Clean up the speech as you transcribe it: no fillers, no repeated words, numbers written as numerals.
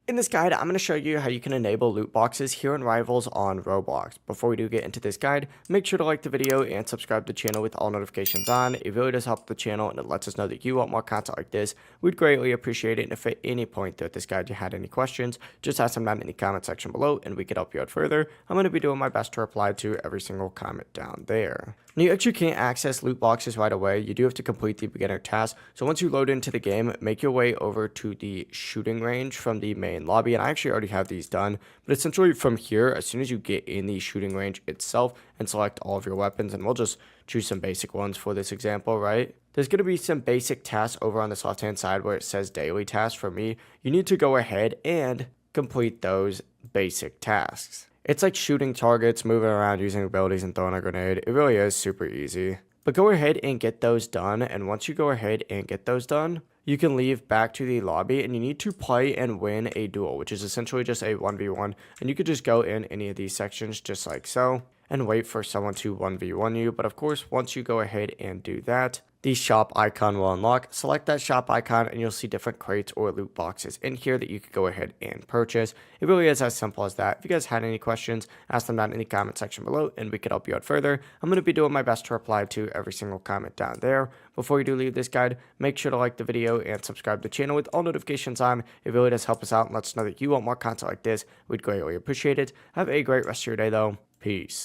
In this guide, I'm going to show you how you can enable loot boxes here in Rivals on Roblox. Before we do get into this guide, make sure to like the video and subscribe to the channel with all notifications on. It really does help the channel and it lets us know that you want more content like this. We'd greatly appreciate it, and if at any point throughout this guide you had any questions, just ask them down in the comment section below and we could help you out further. I'm going to be doing my best to reply to every single comment down there. Now, you actually can't access loot boxes right away. You do have to complete the beginner task. So once you load into the game, make your way over to the shooting range from the main lobby. And I actually already have these done. But essentially from here, as soon as you get in the shooting range itself and select all of your weapons, and we'll just choose some basic ones for this example, right? There's going to be some basic tasks over on this left-hand side where it says daily tasks for me. You need to go ahead and complete those basic tasks. It's like shooting targets, moving around, using abilities, and throwing a grenade. It really is super easy. But go ahead and get those done, and once you go ahead and get those done, you can leave back to the lobby, and you need to play and win a duel, which is essentially just a 1v1, and you could just go in any of these sections just like so, and wait for someone to 1v1 you. But of course, once you go ahead and do that, the shop icon will unlock. Select that shop icon and you'll see different crates or loot boxes in here that you could go ahead and purchase. It really is as simple as that. If you guys had any questions, ask them down in the comment section below and we could help you out further. I'm going to be doing my best to reply to every single comment down there. Before you do leave this guide, make sure to like the video and subscribe to the channel with all notifications on. It really does help us out and lets us know that you want more content like this. We'd greatly appreciate it. Have a great rest of your day though. Peace.